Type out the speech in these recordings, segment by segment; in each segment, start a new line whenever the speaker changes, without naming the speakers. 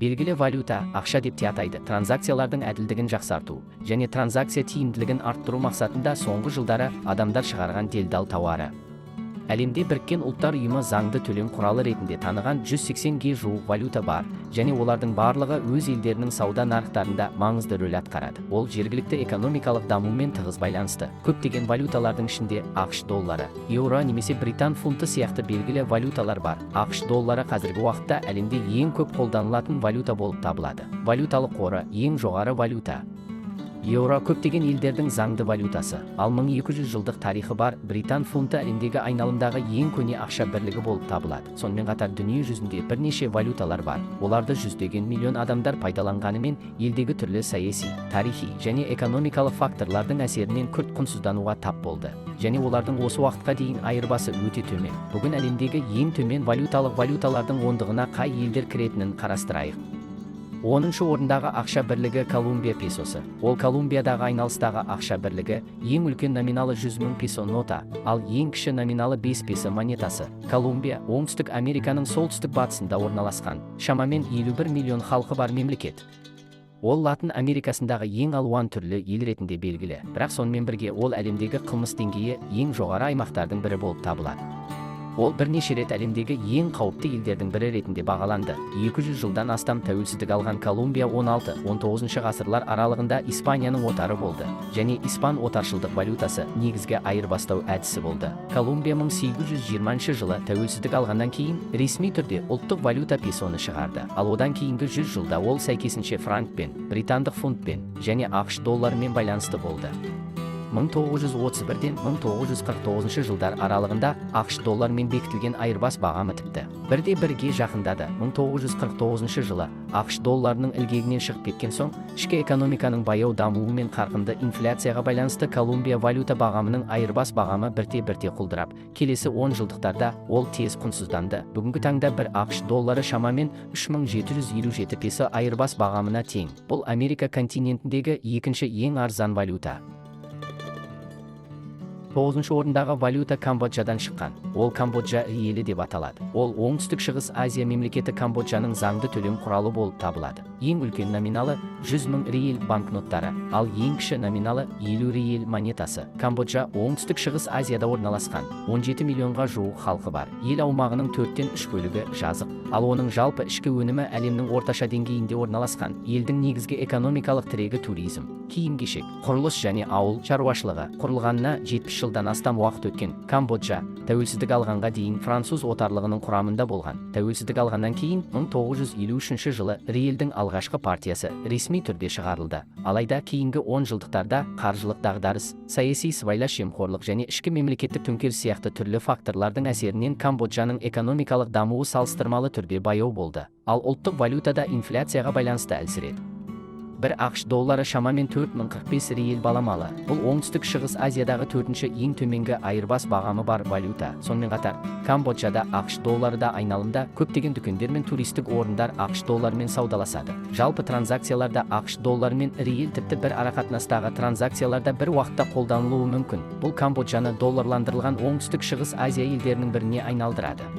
Белгілі валюта ақша деп те атайды. Транзакциялардың әділдігін жақсарту және транзакция тиімділігін арттыру мақсатында соңғы жылдары адамдар шығарған делдал тауары. Әлемде Біріккен Ұлттар ұйымы заңды төлем құралы ретінде таныған 180-ге жуық валюта бар, және олардың барлығы өз елдерінің сауда нарықтарында маңызды рөл атқарады. Ол жергілікті экономикалық дамумен тығыз байланысты. Көптеген валюталардың ішінде ақш доллары, еуро немесе британ фунты сияқты белгілі валюталар бар. ақш доллары қазіргі уақытта әлемде ең көп қолданылатын валюта болып табылады. Валюталық қоры ең жоғары валюта. Еуро көптеген елдердің заңды валютасы, ал 1200 жылдық тарихы бар. Британ фунты әлемдегі айналымдағы ең көне ақша бірлігі болып табылады. Сонымен қатар дүние жүзінде бірнеше валюталар бар. Оларды жүздеген миллион адамдар пайдаланғанымен, елдегі түрлі саяси, тарихи және экономикалық факторлардың әсерінен күрт құнсыздануға тап болды. Және олардың осы уақытқа дейін айырбасы өте төмен. Бүгін әлемдегі ең төмен валюталардың ондығына қай елдер кіретінін қарастырайық. 10-шы орындағы ақша бірлігі Колумбия песосы. Ол Колумбиядағы айналыстағы ақша бірлігі. Ең үлкен номиналы 100 000 песо нота, ал ең кіші номиналы 5 песо монетасы. Колумбия оңтүстік Американың солтүстік батысында орналасқан, шамамен 51 миллион халқы бар мемлекет. Ол Латын Америкасындағы ең алуан түрлі ел ретінде белгілі, бірақ сонымен бірге ол әлемдегі қылмыс деңгейі ең жоғары аймақтардың бірі болып табылады. Ол бірнеше рет әлемдегі ең қауіпті елдердің бірі ретінде бағаланды. 200 жылдан астам тәуелсіздік алған Колумбия 16-19 ғасырлар аралығында Испанияның отары болды, және испан отаршылдық валютасы негізгі айырбастау әдісі болды. Колумбия 1820 жылы тәуелсіздік алғаннан кейін ресми түрде ұлттық валюта песоны шығарды, ал одан кейінгі 100 жылда ол сәйкесінше франкпен, британдық фунтпен және ақш долларымен байланысты болды. 1931-ден 1949 жылдар аралығында ақш доллармен бекітілген айырбас бағамы тіпті бірге жақындады. 1949 жылы ақш долларының ілгегінен шығып кеткен соң, ішкі экономиканың баяу дамуы мен қарқынды инфляцияға байланысты Колумбия валюта бағамының айырбас бағамы бірте құлдырап, келесі 10 жылдықтарда ол тез құнсызданды. Бүгінгі таңда бір ақш доллары шамамен 3757 песо айырбас бағамына тең. Бұл Америка континентіндегі екінші ең арзан валюта. 9-шы орындағы валюта Камбоджадан шыққан. Ол Камбоджа риелі деп аталады. Ол оңтүстік шығыс Азия мемлекеті Камбоджаның заңды төлем құралы болып табылады. Ең үлкен номиналы 100 000 риел банкноттары, ал ең кіші номиналы 50 риел монетасы. Камбоджа оңтүстік шығыс Азияда орналасқан. 17 миллионға жуық халқы бар. Ел аумағының 4-тен 3 бөлігі жазық, ал оның жалпы ішкі өнімі әлемнің орташа деңгейінде орналасқан. Елдің негізгі экономикалық тірегі туризм, киім-кешек, құрылыс және ауыл шаруашылығы. Құрылғанына 70 жылдан астам уақыт өткен. Камбоджа тәуелсіздік алғанға дейін француз отарлығының құрамында болған. Тәуелсіздік алғаннан кейін 1953 жылы риелдің алғашқы партиясы ресми түрде шығарылды. Алайда кейінгі 10 жылдықтарда қаржылық дағдарыс, саяси сыбайлас жемқорлық және ішкі мемлекеттік төңкеріс сияқты түрлі факторлардың әсерінен Камбоджаның экономикалық дамуы салыстырмалы түрде баяу болды, ал ұлттық валютада инфляцияға байланысты әлсіреді. Бір ақш доллары шамамен 4045 риел баламалы. Бұл оңтүстік шығыс Азиядағы 4-ші ең төменгі айырбас бағамы бар валюта. Сонымен қатар, Камбоджада ақш доллары да айналымда, көптеген дүкендер мен туристік орындар ақш долларымен саудаласады. Жалпы транзакцияларда ақш доллары мен риел тіпті бір арақатынастағы транзакцияларда бір уақытта қолданылуы мүмкін. Бұл Камбоджаны долларландырылған оңтүстік шығыс Азия елдерінің біріне айналдырады.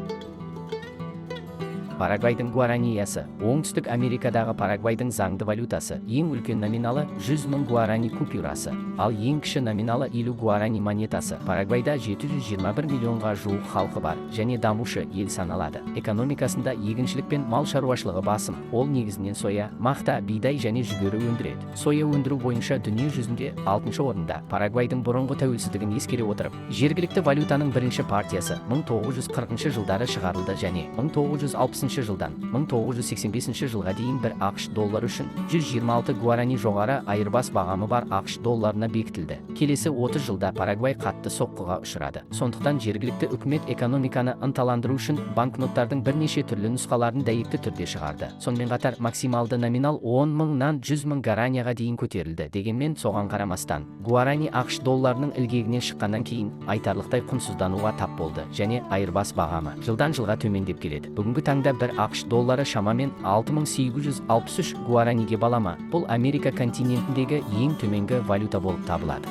Парагвайдың гуараниясы. Оңтүстік Америкадағы Парагвайдың заңды валютасы. Ең үлкен номиналы 100 000 гуарани купюрасы, ал ең кіші номиналы 50 гуарани монетасы. Парагвайда 721 миллионға жуық халқы бар және дамушы ел саналады. Экономикасында егіншілік пен мал шаруашылығы басым. Ол негізінен соя, мақта, бидай және жүгері өндіреді. Соя өндіру бойынша дүние жүзінде 6-шы орында. Парагвайдың бұрынғы тәуелсіздігін ескере отырып, жергілікті валютаның бірінші партиясы 1940 жылдары шығарылды және 1960 жылдан 1985 жылға дейін бір ақш доллары үшін 126 гуарани жоғары айырбас бағамы бар ақш долларына бекітілді. Келесі 30 жылда Парагвай қатты соққыға ұшырады. Сондықтан жергілікті үкімет экономиканы ынталандыру үшін банкноттардың бірнеше түрлі нұсқаларын дәйекті түрде шығарды. Сонымен қатар максималды номинал 10 000-нан 100 000 гуаранияға дейін көтерілді. Дегенмен соған қарамастан, гуарани ақш долларының ілгегінен шыққаннан кейін айтарлықтай құнсыздануға тап болды және айырбас бағамы жылдан жылға төмендеп келеді. Бүгінгі таңда бір ақш доллары шамамен 6863 гуараниге балама. Бұл Америка континентіндегі ең төменгі валюта болып табылады.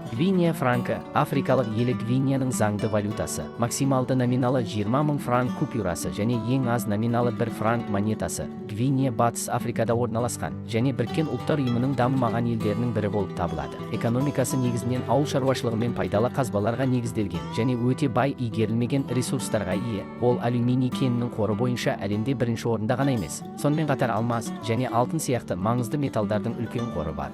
Гвинея франкі, Африкалық елі Гвинеяның заңды валютасы, максималды номиналы 20 000 франк купюрасы және ең аз номиналы 1 франк монетасы. Гвинея Батыс Африкада орналасқан және Біріккен Ұлттар ұйымының дамымаған елдерінің бірі болып табылады. Экономикасы негізінен ауыл шаруашылығы мен пайдалы қазбаларға негізделген және өте бай игерілмеген ресурстарға ие. Ол алюминий кенінің қоры бойынша әлемде бірінші орында ғана емес, сонымен қатар алмас және алтын сияқты маңызды металдардың үлкен қоры бар.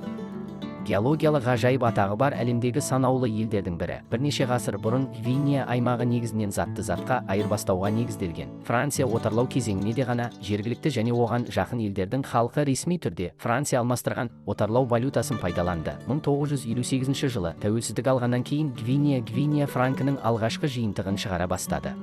Геологиялық ғажайып атағы бар әлемдегі санаулы елдердің бірі. Бірнеше ғасыр бұрын Гвинея аймағы негізінен затты затқа айырбастауға негізделген. Франция отарлау кезеңіне де ғана жергілікті және оған жақын елдердің халқы ресми түрде Франция алмастырған отарлау валютасын пайдаланды. 1958 жылы тәуелсіздік алғаннан кейін Гвинея франкінің алғашқы жиынтығын шығара бастады.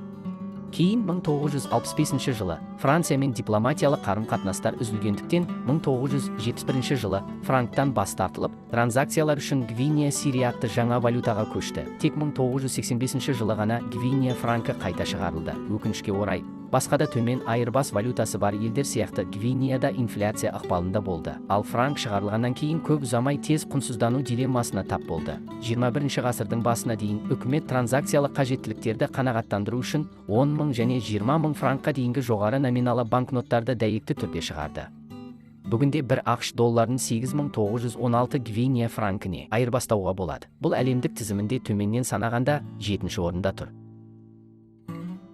Кейін 1965 жылы Франциямен дипломатиялық қарым-қатынастар үзілгендіктен 1971 жылы франктан бас тартылып, транзакциялар үшін Гвинея Сирия атты жаңа валютаға көшті. Тек 1985 жылы ғана Гвинея франкі қайта шығарылды. Өкінішке орай, басқа да төмен айырбас валютасы бар елдер сияқты Гвинеяда инфляция ықпалында болды. Ал франк шығарылғаннан кейін көп ұзамай тез құнсыздану дилеммасына тап болды. 21 ғасырдың басына дейін үкімет транзакциялық қажеттіліктерді қанағаттандыру үшін 10 000 және 20 000 франкқа дейінгі жоғары номиналы банкноттарды дәйекті түрде шығарды. Бүгінде бір ақш долларын 8916 Гвинея франкіне айырбастауға болады. Бұл әлемдік тізімінде төменнен санағанда 7-ші орында тұр.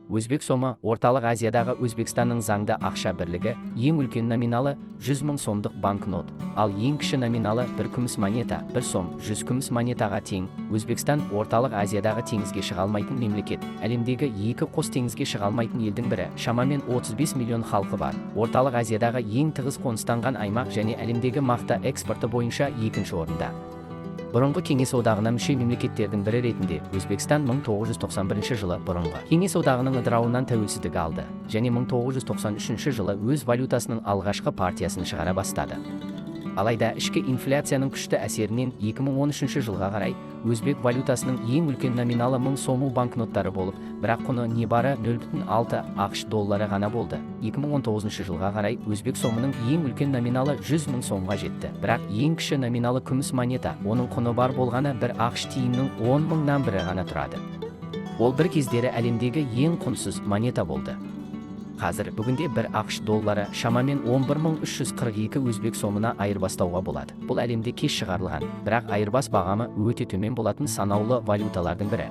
Өзбек сомы Орталық Азиядағы Өзбекстанның заңды ақша бірлігі, ең үлкен номиналы 100 000 сомдық банкнот, ал ең кіші номиналы 1 күміс монета, 1 сом 100 күміс монетаға тең. Өзбекстан Орталық Азиядағы теңізге шыға алмайтын мемлекет. Әлемдегі екі қос теңізге шыға алмайтын елдің бірі. Шамамен 35 миллион халқы бар. Орталық Азиядағы ең тығыз қоныстанған аймақ және әлемдегі мақта экспорты бойынша 2-ші орында. Бұрынғы Кеңес одағына мүше мемлекеттердің бірі ретінде Өзбекстан 1991 жылы бұрынғы Кеңес одағының ыдырауынан тәуелсіздік алды және 1993 жылы өз валютасының алғашқы партиясын шығара бастады. Алайда ішкі инфляцияның күшті әсерінен 2013 жылға қарай өзбек валютасының ең үлкен номиналы 1000 сому банкноттары болып, бірақ құны небары 0,6 ақш доллары ғана болды. 2019 жылға қарай өзбек сомының ең үлкен номиналы 100 000 сомға жетті. Бірақ ең кіші номиналы күміс монета, оның құны бар болғаны бір ақш тиынның 10 000-нан бірі ғана тұрады. Ол бір кездері әлемдегі ең құнсыз монета болды. Қазір бүгінде бір ақш доллары шамамен 11342 өзбек сомына айырбастауға болады. Бұл әлемде кеш шығарылған, бірақ айырбас бағамы өте төмен болатын санаулы валюталардың бірі.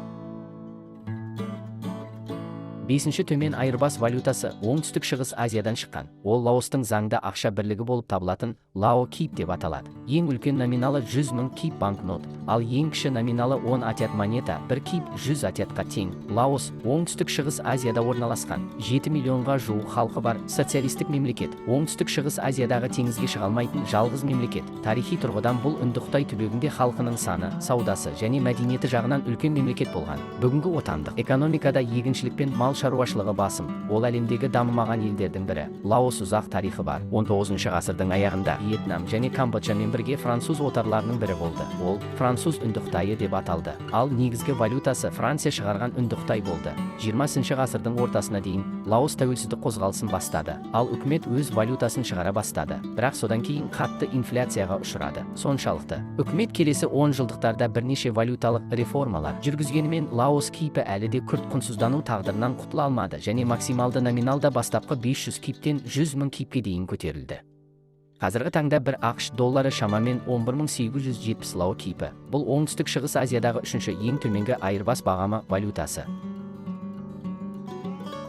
5-ші төмен айырбас валютасы оңтүстік шығыс Азиядан шыққан. Ол Лаостың заңды ақша бірлігі болып табылатын Лао кип деп аталады. Ең үлкен номиналы 100 000 кип банкнот, ал ең кіші номиналы 10 атят монета, 1 кип 100 атятқа тең. Лаос оңтүстік шығыс Азияда орналасқан. 7 миллионға жуық халқы бар социалистік мемлекет. Оңтүстік шығыс Азиядағы теңізге шыға алмайтын жалғыз мемлекет. Тарихи тұрғыдан бұл Үндіқытай түбегінде халқының саны, саудасы және мәдениеті жағынан үлкен мемлекет болған. Бүгінгі отандық экономикада егіншілік пен мал шаруашылығы басым. Ол әлемдегі дамымаған елдердің бірі. Лаос ұзақ тарихы бар. 19 ғасырдың аяғында Вьетнам және Камбоджамен бірге француз отарларының бірі болды. Ол француз Үндіқытайы деп аталды. Ал негізгі валютасы Франция шығарған Үндіқытай болды. 20 ғасырдың ортасына дейін Лаос тәуелсіздік қозғалысын бастады. Ал үкімет өз валютасын шығара бастады. Бірақ содан кейін қатты инфляцияға ұшырады. Соншалықты үкімет келесі 10 жылдықтарда бірнеше валюталық реформалар жүргізгенімен Лаос кипі әлі де күрт құнсыздану тағдырынан құтыла алмады және максималды номиналда бастапқы 500 киптен 100 000 кипке дейін көтерілді. Қазіргі таңда бір ақш доллары шамамен 11870 лао кипі. Бұл оңтүстік шығыс Азиядағы үшінші ең төменгі айырбас бағамы валютасы.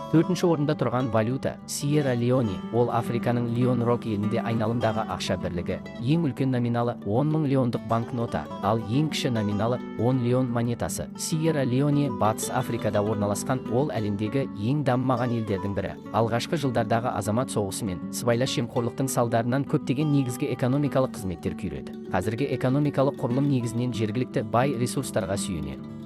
4-ші орында тұрған валюта Сьерра Леоне. Ол Африканың Лион Рок елінде айналымдағы ақша бірлігі. Ең үлкен номиналы 10 000 леондық банкнота, ал ең кіші номиналы 10 леон монетасы. Сьерра Леоне Батыс Африкада орналасқан. Ол әлемдегі ең дамымаған елдердің бірі. Алғашқы жылдардағы азамат соғысы мен сыбайлас жемқорлықтың салдарынан көптеген негізгі экономикалық қызметтер күйреді. Қазіргі экономикалық құрылым негізінен жергілікті бай ресурстарға сүйенеді.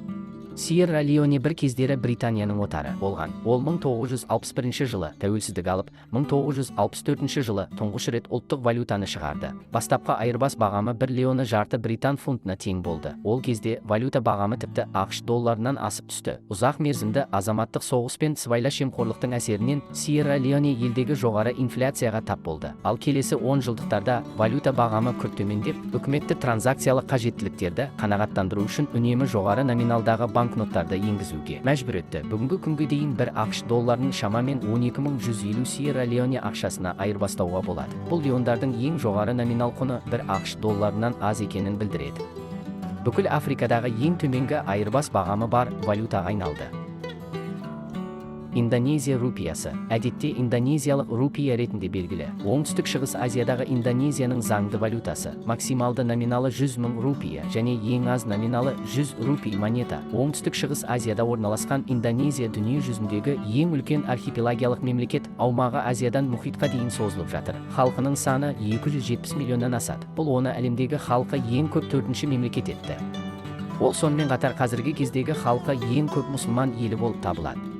Сьерра Леоне бір кездері Британияның отары болған. Ол 1961 жылы тәуелсіздік алып, 1964 жылы тұңғыш рет ұлттық валютаны шығарды. Бастапқы айырбас бағамы 1 леоны жарты британ фунтына тең болды. Ол кезде валюта бағамы тіпті ақш долларынан асып түсті. Ұзақ мерзімді азаматтық соғыс пен сыбайлас жемқорлықтың әсерінен Сьерра Леоне елдегі жоғары инфляцияға тап болды. Ал келесі 10 жылдықтарда валюта бағамы күрт төмендеп, үкіметті транзакциялық қажеттіліктерді қанағаттандыру үшін үнемі жоғары номиналдағы банкноттарды енгізуге мәжбүр етті. Бүгінгі күнге дейін бір ақш долларының шамамен 12150 Сьерра Леоне ақшасына айырбастауға болады. Бұл леондардың ең жоғары номинал құны бір ақш долларынан аз екенін білдіреді. Бүкіл Африкадағы ең төменгі айырбас бағамы бар валютаға айналды. Индонезия рупиясы. Әдетте индонезиялық рупия ретінде белгілі. Оңтүстік шығыс Азиядағы Индонезияның заңды валютасы. Максималды номиналы 100 000 рупия және ең аз номиналы 100 рупий монета. Оңтүстік шығыс Азияда орналасқан Индонезия дүние жүзіндегі ең үлкен архипелагиялық мемлекет, аумағы Азиядан мұхитқа дейін созылып жатыр. Халқының саны 270 миллионнан асады. Бұл оны әлемдегі халқы ең көп 4-ші мемлекет етті. Ол сонымен қатар қазіргі кездегі халқы ең көп мұсылман елі болып табылады.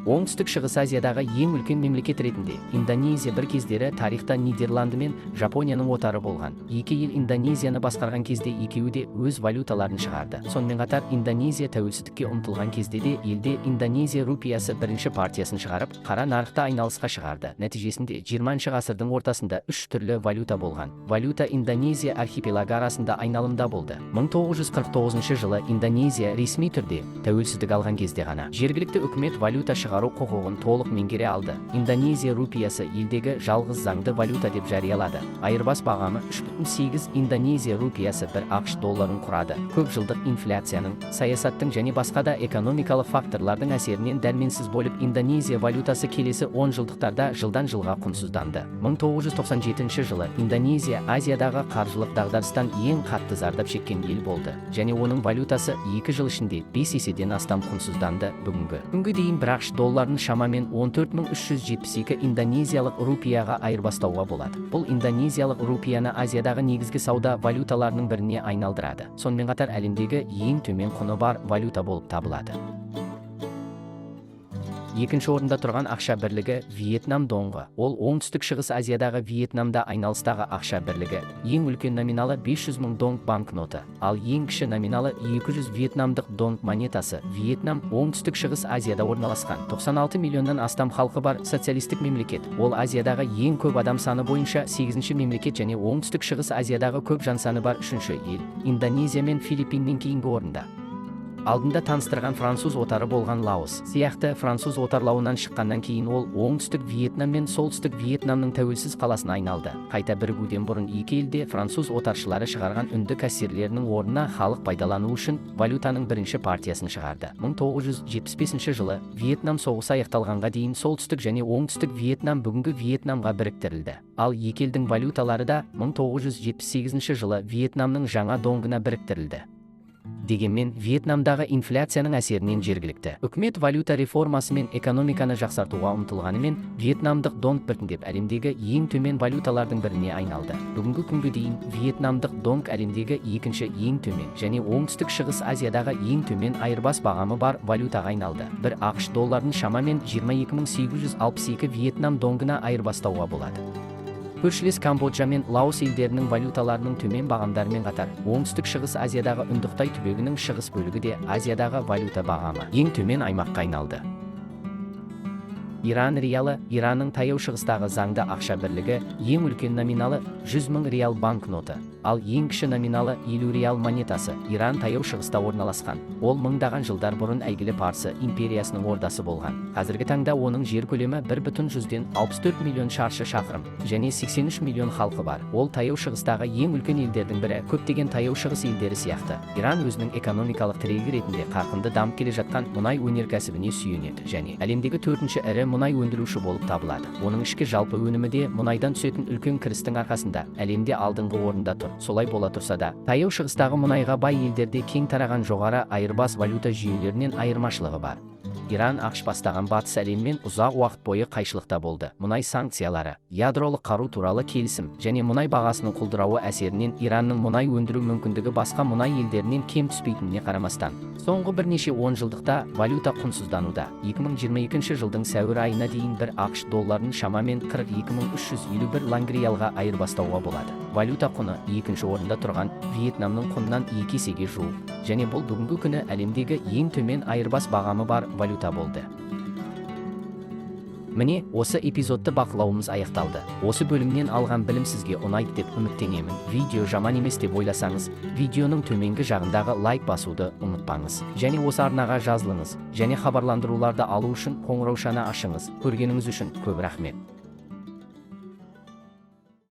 Оңтүстік шығыс Азиядағы ең үлкен мемлекет ретінде Индонезия бір кездері тарихта Нидерланды мен Жапонияның отары болған. Екі ел Индонезияны басқарған кезде екеуі де өз валюталарын шығарды. Сонымен қатар Индонезия тәуелсіздікке ұмтылған кезде де елде Индонезия рупиясы бірінші партиясын шығарып, қара нарықта айналысқа шығарды. Нәтижесінде 20-ші ғасырдың ортасында 3 түрлі валюта болған. Валюта Индонезия архипелагы арасында айналымда болды. 1949 жылы Индонезия ресми түрде тәуелсіздік алған кезде ғана жергілікті үкімет валюта шығару құқығын толық меңгере алды. Индонезия рупиясы елдегі жалғыз заңды валюта деп жариялады. Айырбас бағамы 3,8 Индонезия рупиясы бір ақш долларын құрады. Көп жылдық инфляцияның, саясаттың және басқа да экономикалық факторлардың әсерінен дәрменсіз болып Индонезия валютасы келесі 10 жылдықтарда жылдан жылға құнсызданды. 1997 жылы Индонезия Азиядағы қаржылық дағдарыстан ең қатты зардап шеккен ел болды және оның валютасы 2 жыл ішінде 5 еседен астам құнсызданды. Бүгінгі дейін бір ақш долларын шамамен 14372 индонезиялық рупияға айырбастауға болады. Бұл индонезиялық рупияны Азиядағы негізгі сауда валюталарының біріне айналдырады. Сонымен қатар әлемдегі ең төмен құны бар валюта болып табылады. Екінші орында тұрған ақша бірлігі Вьетнам доңғы. Ол оңтүстік шығыс Азиядағы Вьетнамда айналыстағы ақша бірлігі. Ең үлкен номиналы 500 000 донг банкноты, ал ең кіші номиналы 200 вьетнамдық донг монетасы. Вьетнам оңтүстік шығыс Азияда орналасқан. 96 миллионнан астам халқы бар социалистік мемлекет. Ол Азиядағы ең көп адам саны бойынша 8-ші мемлекет және оңтүстік шығыс Азиядағы көп жан саны бар 3-ші ел. Индонезия мен Филиппиннен кейінгі орында. Алдында таныстырған француз отары болған Лаос сияқты француз отарлауынан шыққаннан кейін ол оңтүстік Вьетнам мен солтүстік Вьетнамның тәуелсіз қаласына айналды. Қайта бірігуден бұрын екі елде француз отаршылары шығарған үнді кассирлерінің орнына халық пайдалану үшін валютаның бірінші партиясын шығарды. 1975 жылы Вьетнам соғысы аяқталғанға дейін солтүстік және оңтүстік Вьетнам бүгінгі Вьетнамға біріктірілді. Ал екі елдің валюталары да 1978 жылы Вьетнамның жаңа доңғына біріктірілді. Дегенмен, Вьетнамдағы инфляцияның әсерінен жергілікті үкімет валюта реформасы мен экономиканы жақсартуға ұмтылғанымен, Вьетнамдық донг біртіндеп әлемдегі ең төмен валюталардың біріне айналды. Бүгінгі күнге дейін Вьетнамдық донг әлемдегі екінші ең төмен және оңтүстік шығыс Азиядағы ең төмен айырбас бағамы бар валютаға айналды. Бір ақш долларын шамамен 22862 Вьетнам доңгына айырбастауға болады. Көршілес Камбоджа мен Лаос елдерінің валюталарының төмен бағамдарымен қатар, оңтүстік шығыс Азиядағы Үндіқтай түбегінің шығыс бөлігі де Азиядағы валюта бағамы ең төмен аймаққа айналды. Иран риалы, Иранның таяу шығыстағы заңды ақша бірлігі, ең үлкен номиналы 100 000 риал банкноты, ал ең кіші номиналы 50 риал монетасы. Иран таяу шығыста орналасқан. Ол мыңдаған жылдар бұрын әйгілі Парсы империясының ордасы болған. Қазіргі таңда оның жер көлемі 1,64 миллион шаршы шақырым және 83 миллион халқы бар. Ол таяу шығыстағы ең үлкен елдердің бірі. Көптеген таяу шығыс елдері сияқты, Иран өзінің экономикалық тірегі ретінде қарқынды дамып келе жатқан мұнай өнеркәсібіне сүйенеді және әлемдегі 4-ші ірі мұнай өндіруші болып табылады. Оның ішкі жалпы өнімі де мұнайдан түсетін үлкен кірістің арқасында әлемде алдыңғы орында тұр. Солай бола тұрса да, таяу шығыстағы мұнайға бай елдерде кең тараған жоғары айырбас валюта жүйелерінен айырмашылығы бар. Иран ақш бастаған батыс әлеммен ұзақ уақыт бойы қайшылықта болды. Мұнай санкциялары, ядролық қару туралы келісім және мұнай бағасының құлдырауы әсерінен Иранның мұнай өндіру мүмкіндігі басқа мұнай елдерінен кем түспейтініне қарамастан, соңғы бірнеше онжылдықта валюта құнсыздануда. 2022 жылдың сәуір айына дейін бір ақш долларын шамамен 42.351 лангриялға айырбастауға болады. Валюта құны екінші орында тұрған Вьетнамның құнынан 2 есеге жуық, және бұл бүгінгі күні әлемдегі ең төмен айырбас бағамы бар валюта болды. Міне, осы эпизодты бақылауымыз аяқталды. Осы бөлімнен алған білім сізге ұнайды деп үміттенемін. Видео жаман емес деп ойласаңыз, видеоның төменгі жағындағы лайк басуды ұмытпаңыз. Және осы арнаға жазылыңыз, және хабарландыруларды алу үшін қоңыраушаны ашыңыз. Көргеніңіз үшін көп рахмет.